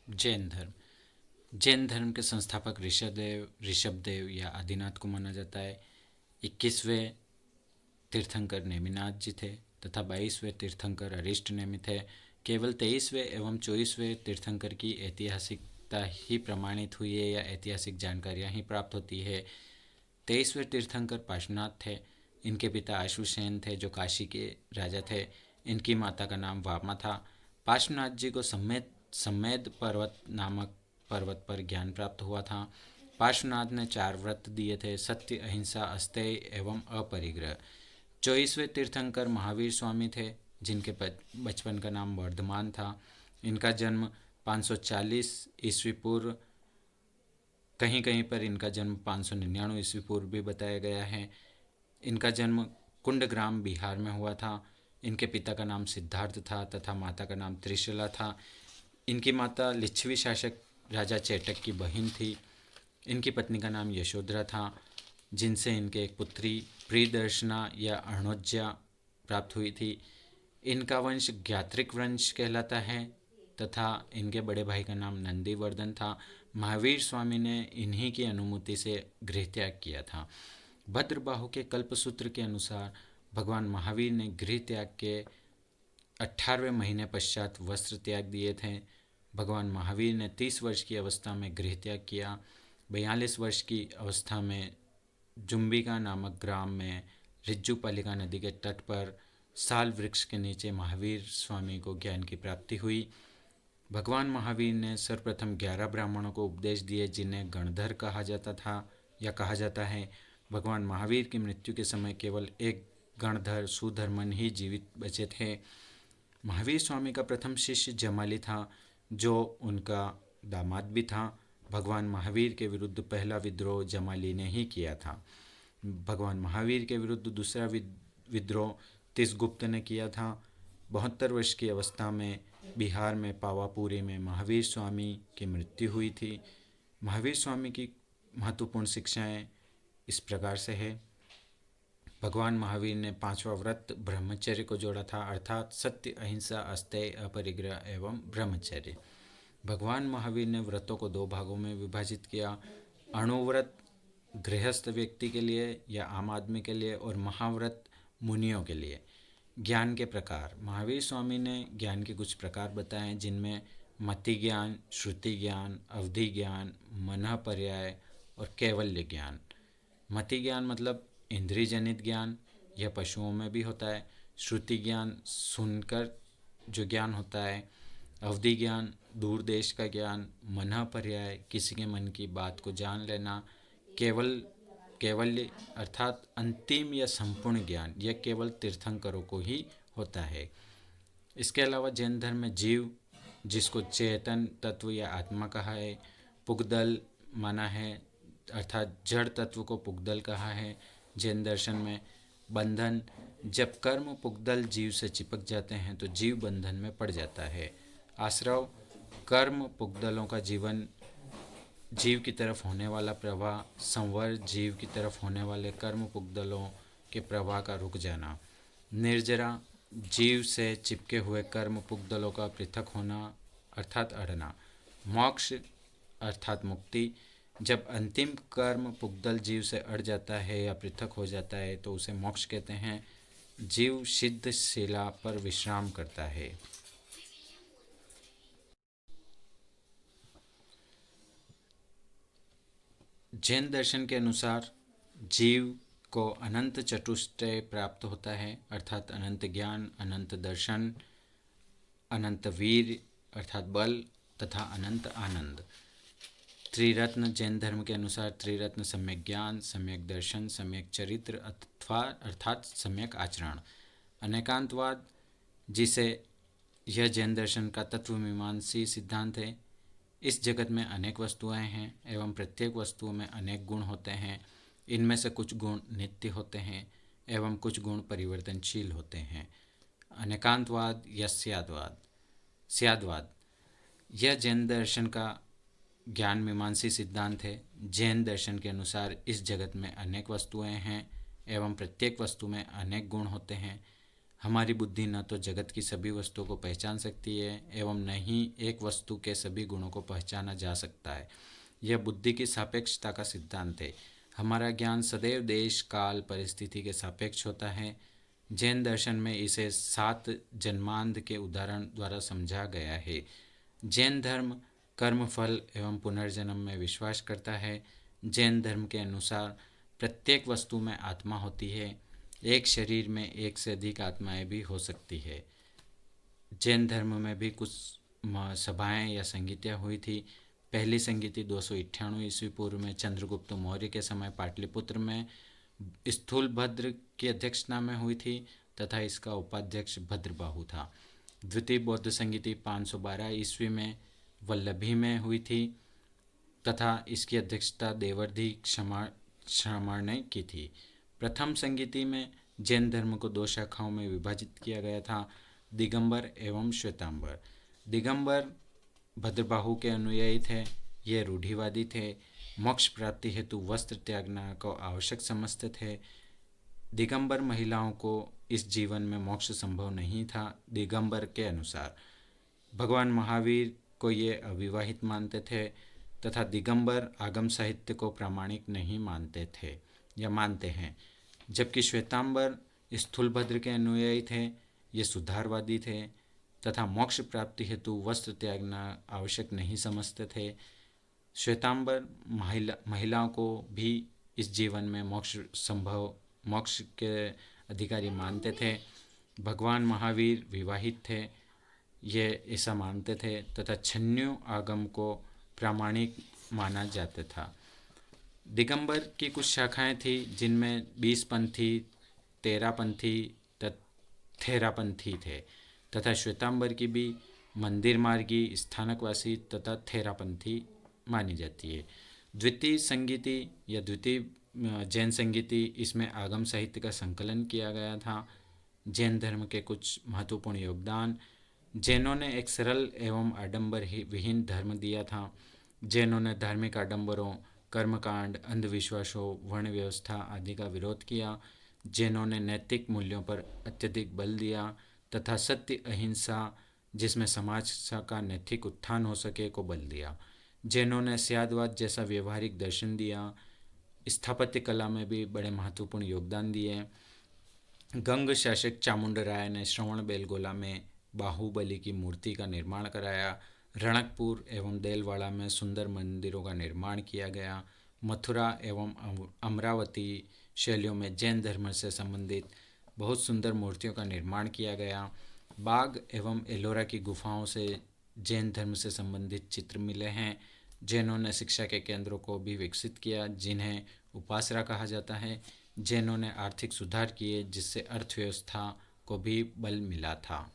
जैन धर्म। जैन धर्म के संस्थापक ऋषभदेव या आदिनाथ को माना जाता है। 21वें तीर्थंकर नेमिनाथ जी थे तथा 22वें तीर्थंकर अरिष्ट नेमि थे। केवल 23वें एवं 24वें तीर्थंकर की ऐतिहासिकता ही प्रमाणित हुई है या ऐतिहासिक जानकारियाँ ही प्राप्त होती है। 23वें तीर्थंकर पार्श्वनाथ थे। इनके पिता आशुसेन थे जो काशी के राजा थे। इनकी माता का नाम वामा था। पार्श्वनाथ जी को सम्मेद पर्वत नामक पर्वत पर ज्ञान प्राप्त हुआ था। पार्श्वनाथ ने 4 व्रत दिए थे: सत्य, अहिंसा, अस्तेय एवं अपरिग्रह। 24वें तीर्थंकर महावीर स्वामी थे जिनके बचपन का नाम वर्धमान था। इनका जन्म 540 ईस्वी पूर्व, कहीं कहीं पर इनका जन्म 599 ईस्वी पूर्व भी बताया गया है। इनका जन्म कुंडग्राम बिहार में हुआ था। इनके पिता का नाम सिद्धार्थ था तथा माता का नाम त्रिशला था। इनकी माता लिच्छवी शासक राजा चेटक की बहन थी। इनकी पत्नी का नाम यशोधरा था जिनसे इनके एक पुत्री प्रियदर्शना या अर्णोज्या प्राप्त हुई थी। इनका वंश ज्ञात्रिक वंश कहलाता है तथा इनके बड़े भाई का नाम नंदीवर्धन था। महावीर स्वामी ने इन्हीं की अनुमति से गृह त्याग किया था। भद्रबाहु के कल्पसूत्र के अनुसार भगवान महावीर ने गृह त्याग के 18वें महीने पश्चात वस्त्र त्याग दिए थे। भगवान महावीर ने 30 वर्ष की अवस्था में गृह त्याग किया। 42 वर्ष की अवस्था में जुम्बिका नामक ग्राम में रिज्जूपालिका नदी के तट पर साल वृक्ष के नीचे महावीर स्वामी को ज्ञान की प्राप्ति हुई। भगवान महावीर ने सर्वप्रथम 11 ब्राह्मणों को उपदेश दिए जिन्हें गणधर कहा जाता था या कहा जाता है। भगवान महावीर की मृत्यु के समय केवल एक गणधर सुधर्मन ही जीवित बचे थे। महावीर स्वामी का प्रथम शिष्य जमाली था जो उनका दामाद भी था। भगवान महावीर के विरुद्ध पहला विद्रोह जमाली ने ही किया था। भगवान महावीर के विरुद्ध दूसरा विद्रोह तिसगुप्त ने किया था। 72 वर्ष की अवस्था में बिहार में पावापुरी में महावीर स्वामी की मृत्यु हुई थी। महावीर स्वामी की महत्वपूर्ण शिक्षाएं इस प्रकार से है। भगवान महावीर ने 5वां व्रत ब्रह्मचर्य को जोड़ा था, अर्थात सत्य, अहिंसा, अस्तेय, अपरिग्रह एवं ब्रह्मचर्य। भगवान महावीर ने व्रतों को 2 भागों में विभाजित किया: अणुव्रत गृहस्थ व्यक्ति के लिए या आम आदमी के लिए और महाव्रत मुनियों के लिए। ज्ञान के प्रकार: महावीर स्वामी ने ज्ञान के कुछ प्रकार बताए जिनमें मति ज्ञान, श्रुति ज्ञान, अवधि ज्ञान, मनः पर्याय और कैवल्य ज्ञान। मति ज्ञान मतलब इंद्रिय जनित ज्ञान, यह पशुओं में भी होता है। श्रुति ज्ञान सुनकर जो ज्ञान होता है। अवधि ज्ञान दूर देश का ज्ञान। मनः पर्याय किसी के मन की बात को जान लेना। कैवल्य अर्थात अंतिम या संपूर्ण ज्ञान, यह केवल तीर्थंकरों को ही होता है। इसके अलावा जैन धर्म में जीव, जिसको चेतन तत्व या आत्मा कहा है, पुगदल माना है अर्थात जड़ तत्व को पुगदल कहा है। जैन दर्शन में बंधन, जब कर्म पुगदल जीव से चिपक जाते हैं तो जीव बंधन में पड़ जाता है। आश्रव, कर्म पुगदलों का जीव की तरफ होने वाला प्रवाह। संवर, जीव की तरफ होने वाले कर्म पुगदलों के प्रवाह का रुक जाना। निर्जरा, जीव से चिपके हुए कर्म पुगदलों का पृथक होना अर्थात अड़ना। मोक्ष अर्थात मुक्ति, जब अंतिम कर्म पुगदल जीव से अड़ जाता है या पृथक हो जाता है तो उसे मोक्ष कहते हैं। जीव सिद्ध शिला पर विश्राम करता है। जैन दर्शन के अनुसार जीव को अनंत चतुष्टय प्राप्त होता है, अर्थात अनंत ज्ञान, अनंत दर्शन, अनंत वीर अर्थात बल तथा अनंत आनंद। त्रिरत्न जैन धर्म के अनुसार त्रिरत्न सम्यक ज्ञान, सम्यक दर्शन, सम्यक चरित्र अथवा अर्थात सम्यक आचरण। अनेकांतवाद, जिसे यह जैन दर्शन का तत्वमीमांसी सिद्धांत है। इस जगत में अनेक वस्तुएं हैं एवं प्रत्येक वस्तुओं में अनेक गुण होते हैं। इनमें से कुछ गुण नित्य होते हैं एवं कुछ गुण परिवर्तनशील होते हैं। अनेकांतवाद या स्यादवाद, यह जैन दर्शन का ज्ञान मीमांसी सिद्धांत है। जैन दर्शन के अनुसार इस जगत में अनेक वस्तुएं हैं एवं प्रत्येक वस्तु में अनेक गुण होते हैं। हमारी बुद्धि न तो जगत की सभी वस्तुओं को पहचान सकती है एवं न ही एक वस्तु के सभी गुणों को पहचाना जा सकता है। यह बुद्धि की सापेक्षता का सिद्धांत है। हमारा ज्ञान सदैव देश काल परिस्थिति के सापेक्ष होता है। जैन दर्शन में इसे 7 जन्मांध के उदाहरण द्वारा समझा गया है। जैन धर्म कर्म फल एवं पुनर्जन्म में विश्वास करता है। जैन धर्म के अनुसार प्रत्येक वस्तु में आत्मा होती है। एक शरीर में एक से अधिक आत्माएं भी हो सकती है। जैन धर्म में भी कुछ सभाएं या संगीतियाँ हुई थी। पहली संगीति 298 ईस्वी पूर्व में चंद्रगुप्त मौर्य के समय पाटलिपुत्र में स्थूलभद्र की अध्यक्षता में हुई थी तथा इसका उपाध्यक्ष भद्रबाहु था। द्वितीय बौद्ध संगीति 512 ईस्वी में वल्लभी में हुई थी तथा इसकी अध्यक्षता देवर्धि क्षमाण ने की थी। प्रथम संगीति में जैन धर्म को 2 शाखाओं में विभाजित किया गया था, दिगंबर एवं श्वेतांबर। दिगंबर भद्रबाहु के अनुयायी थे। ये रूढ़िवादी थे। मोक्ष प्राप्ति हेतु वस्त्र त्यागना को आवश्यक समझते थे। दिगंबर महिलाओं को इस जीवन में मोक्ष संभव नहीं था। दिगंबर के अनुसार भगवान महावीर को ये अविवाहित मानते थे तथा दिगंबर आगम साहित्य को प्रामाणिक नहीं मानते थे या मानते हैं, जबकि श्वेतांबर स्थूलभद्र के अनुयायी थे। ये सुधारवादी थे तथा मोक्ष प्राप्ति हेतु वस्त्र त्यागना आवश्यक नहीं समझते थे। श्वेतांबर महिलाओं को भी इस जीवन में मोक्ष के अधिकारी मानते थे। भगवान महावीर विवाहित थे, ये ऐसा मानते थे तथा छन्नु आगम को प्रामाणिक माना जाता था। दिगंबर की कुछ शाखाएं थी जिनमें 20 पंथी, 13 पंथी, थेरापंथी थे तथा श्वेतांबर की भी मंदिर मार्गी, स्थानकवासी तथा थेरापंथी मानी जाती है। द्वितीय संगीति या द्वितीय जैन संगीति, इसमें आगम साहित्य का संकलन किया गया था। जैन धर्म के कुछ महत्वपूर्ण योगदान। जैनों ने एक सरल एवं आडंबर विहीन धर्म दिया था। जैनों ने धार्मिक आडंबरों, कर्मकांड, अंधविश्वासों, वर्ण व्यवस्था आदि का विरोध किया। जैनों ने नैतिक मूल्यों पर अत्यधिक बल दिया तथा सत्य, अहिंसा, जिसमें समाज का नैतिक उत्थान हो सके, को बल दिया। जैनों ने स्यादवाद जैसा व्यवहारिक दर्शन दिया। स्थापत्य कला में भी बड़े महत्वपूर्ण योगदान दिए। गंग शासक चामुंडराय ने श्रवण बेलगोला में बाहुबली की मूर्ति का निर्माण कराया। रणकपुर एवं देलवाड़ा में सुंदर मंदिरों का निर्माण किया गया। मथुरा एवं अमरावती शैलियों में जैन धर्म से संबंधित बहुत सुंदर मूर्तियों का निर्माण किया गया। बाग एवं एलोरा की गुफाओं से जैन धर्म से संबंधित चित्र मिले हैं। जैनों ने शिक्षा के केंद्रों को भी विकसित किया, जिन्हें उपासना कहा जाता है। जैनों ने आर्थिक सुधार किए, जिससे अर्थव्यवस्था को भी बल मिला था।